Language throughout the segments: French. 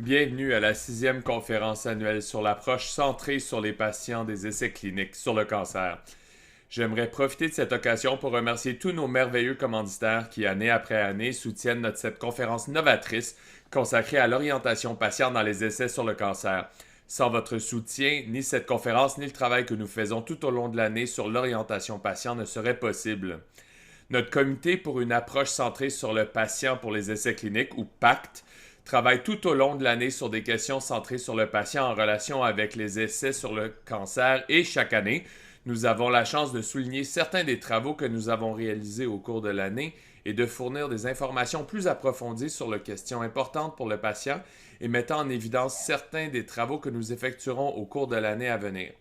Bienvenue à la sixième conférence annuelle sur l'approche centrée sur les patients des essais cliniques sur le cancer. J'aimerais profiter de cette occasion pour remercier tous nos merveilleux commanditaires qui, année après année, soutiennent cette conférence novatrice consacrée à l'orientation patient dans les essais sur le cancer. Sans votre soutien, ni cette conférence, ni le travail que nous faisons tout au long de l'année sur l'orientation patient ne seraient possibles. Notre comité pour une approche centrée sur le patient pour les essais cliniques, ou PACT, travaille tout au long de l'année sur des questions centrées sur le patient en relation avec les essais sur le cancer et chaque année, nous avons la chance de souligner certains des travaux que nous avons réalisés au cours de l'année et de fournir des informations plus approfondies sur les questions importantes pour le patient et mettant en évidence certains des travaux que nous effectuerons au cours de l'année à venir.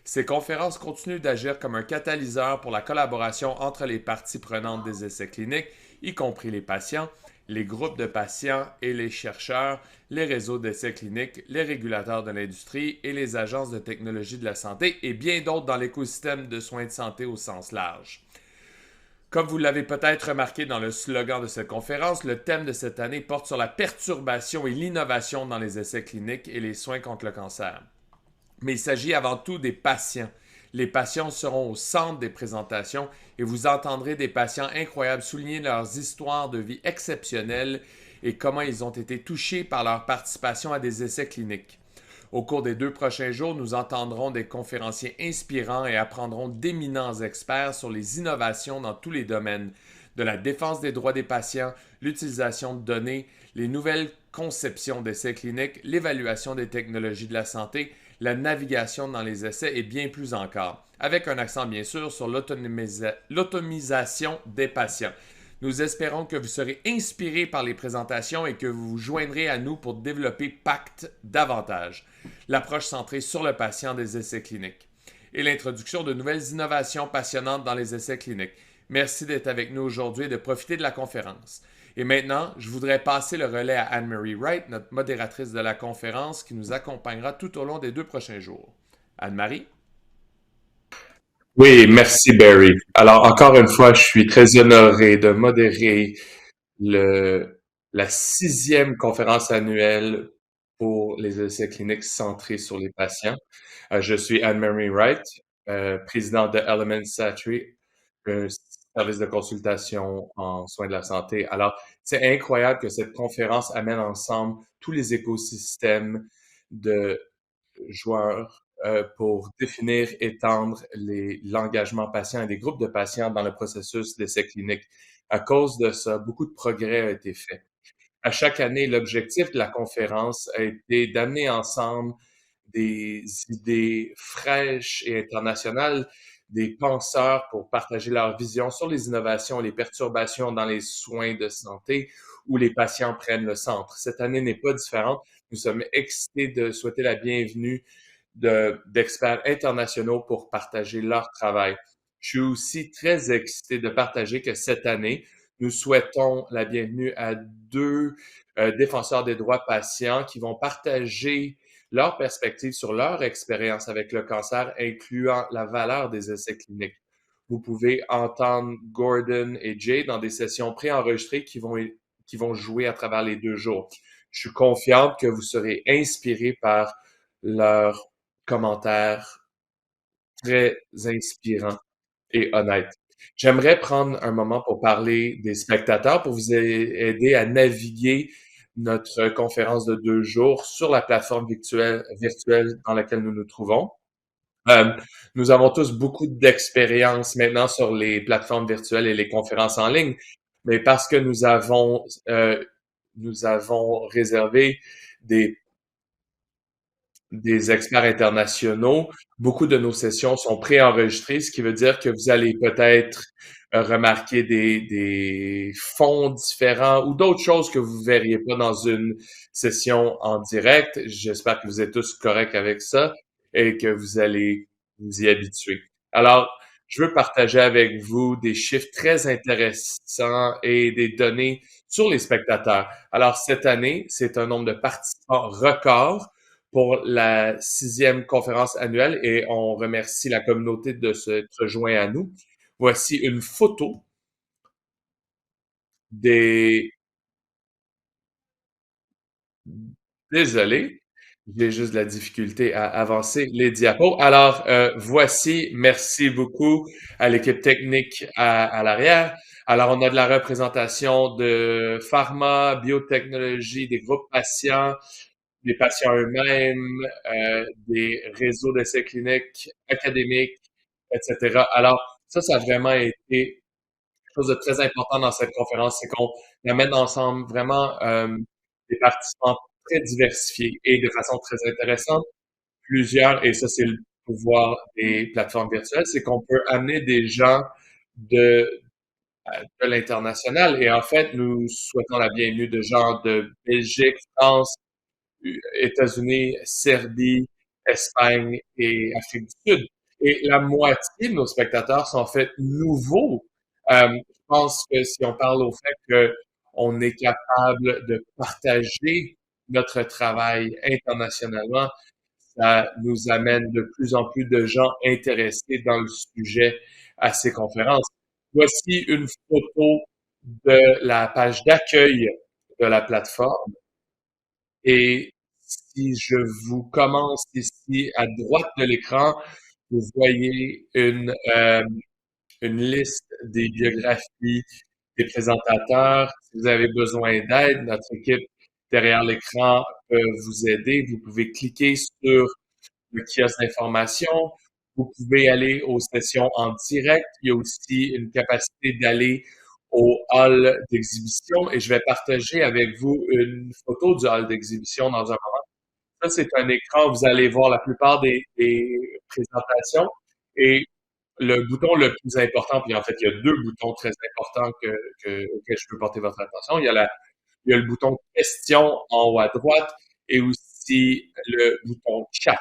Ces conférences continuent d'agir comme un catalyseur pour la collaboration entre les parties prenantes des essais cliniques, y compris les patients, les groupes de patients et les chercheurs, les réseaux d'essais cliniques, les régulateurs de l'industrie et les agences de technologie de la santé et bien d'autres dans l'écosystème de soins de santé au sens large. Comme vous l'avez peut-être remarqué dans le slogan de cette conférence, le thème de cette année porte sur la perturbation et l'innovation dans les essais cliniques et les soins contre le cancer. Mais il s'agit avant tout des patients. Les patients seront au centre des présentations et vous entendrez des patients incroyables souligner leurs histoires de vie exceptionnelles et comment ils ont été touchés par leur participation à des essais cliniques. Au cours des 2 prochains jours, nous entendrons des conférenciers inspirants et apprendrons d'éminents experts sur les innovations dans tous les domaines, de la défense des droits des patients, l'utilisation de données, les nouvelles conceptions d'essais cliniques, l'évaluation des technologies de la santé, la navigation dans les essais et bien plus encore, avec un accent bien sûr sur l'automisation des patients. Nous espérons que vous serez inspirés par les présentations et que vous vous joindrez à nous pour développer PACT davantage, l'approche centrée sur le patient des essais cliniques, et l'introduction de nouvelles innovations passionnantes dans les essais cliniques. Merci d'être avec nous aujourd'hui et de profiter de la conférence. Et maintenant, je voudrais passer le relais à Anne-Marie Wright, notre modératrice de la conférence, qui nous accompagnera tout au long des 2 prochains jours. Anne-Marie? Oui, merci Barry. Alors encore une fois, je suis très honoré de modérer le, la sixième conférence annuelle pour les essais cliniques centrés sur les patients. Je suis Anne-Marie Wright, présidente de Element Satri, un service de consultation en soins de la santé. Alors, c'est incroyable que cette conférence amène ensemble tous les écosystèmes de joueurs pour définir, étendre l'engagement patient et des groupes de patients dans le processus d'essai clinique. À cause de ça, beaucoup de progrès a été fait. À chaque année, l'objectif de la conférence a été d'amener ensemble des idées fraîches et internationales, des penseurs pour partager leur vision sur les innovations et les perturbations dans les soins de santé où les patients prennent le centre. Cette année n'est pas différente. Nous sommes excités de souhaiter la bienvenue d'experts internationaux pour partager leur travail. Je suis aussi très excité de partager que cette année, nous souhaitons la bienvenue à deux défenseurs des droits patients qui vont partager leur perspective sur leur expérience avec le cancer, incluant la valeur des essais cliniques. Vous pouvez entendre Gordon et Jay dans des sessions préenregistrées qui vont jouer à travers les 2 jours. Je suis confiante que vous serez inspiré par leurs commentaires très inspirants et honnêtes. J'aimerais prendre un moment pour parler des spectateurs, pour vous aider à naviguer notre conférence de 2 jours sur la plateforme virtuelle dans laquelle nous nous trouvons. Euh, Nous avons tous beaucoup d'expérience maintenant sur les plateformes virtuelles et les conférences en ligne, mais parce que nous avons réservé des des experts internationaux. Beaucoup de nos sessions sont préenregistrées, ce qui veut dire que vous allez peut-être remarquer des fonds différents ou d'autres choses que vous verriez pas dans une session en direct. J'espère que vous êtes tous corrects avec ça et que vous allez vous y habituer. Alors, je veux partager avec vous des chiffres très intéressants et des données sur les spectateurs. Alors, cette année, c'est un nombre de participants record pour la sixième conférence annuelle et on remercie la communauté de s'être joint à nous. Voici une photo des, Désolé, j'ai juste de la difficulté à avancer les diapos. Alors, voici, merci beaucoup à l'équipe technique à l'arrière. Alors, on a de la représentation de pharma, biotechnologie, des groupes patients, des patients eux-mêmes, des réseaux d'essais cliniques académiques, etc. Alors, ça a vraiment été quelque chose de très important dans cette conférence, c'est qu'on amène ensemble vraiment des participants très diversifiés et de façon très intéressante. Plusieurs, et ça c'est le pouvoir des plateformes virtuelles, c'est qu'on peut amener des gens de, de l'international. Et en fait, nous souhaitons la bienvenue de gens de Belgique, France, États-Unis, Serbie, Espagne et Afrique du Sud. Et la moitié de nos spectateurs sont en fait nouveaux. Je pense que si on parle au fait que on est capable de partager notre travail internationalement, ça nous amène de plus en plus de gens intéressés dans le sujet à ces conférences. Voici une photo de la page d'accueil de la plateforme. Et si je vous commence ici à droite de l'écran, vous voyez une liste des biographies des présentateurs. Si vous avez besoin d'aide, notre équipe derrière l'écran peut vous aider. Vous pouvez cliquer sur le kiosque d'information. Vous pouvez aller aux sessions en direct. Il y a aussi une capacité d'aller au hall d'exhibition et je vais partager avec vous une photo du hall d'exhibition dans un moment. Ça, c'est un écran où vous allez voir la plupart des présentations et le bouton le plus important, puis en fait, il y a deux boutons très importants auxquels je peux porter votre attention. Il y a le bouton question en haut à droite et aussi le bouton chat.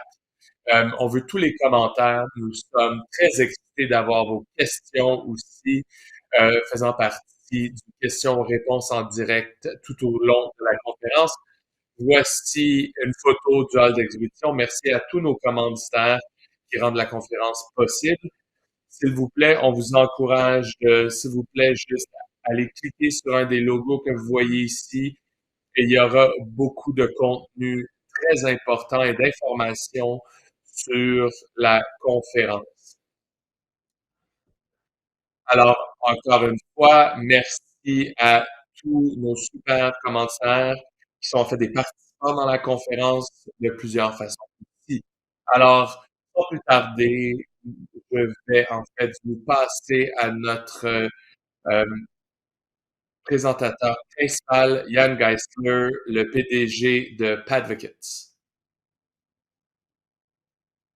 On veut tous les commentaires. Nous sommes très excités d'avoir vos questions aussi, faisant partie d'une question-réponse en direct tout au long de la conférence. Voici une photo du hall d'exhibition. Merci à tous nos commanditaires qui rendent la conférence possible. S'il vous plaît, on vous encourage, s'il vous plaît, juste à aller cliquer sur un des logos que vous voyez ici et il y aura beaucoup de contenu très important et d'informations sur la conférence. Alors, encore une fois, merci à tous nos super commentaires qui sont en fait des participants dans la conférence de plusieurs façons aussi. Alors, sans plus tarder, je vais en fait vous passer à notre présentateur principal, Jan Geisler, le PDG de Padvocates.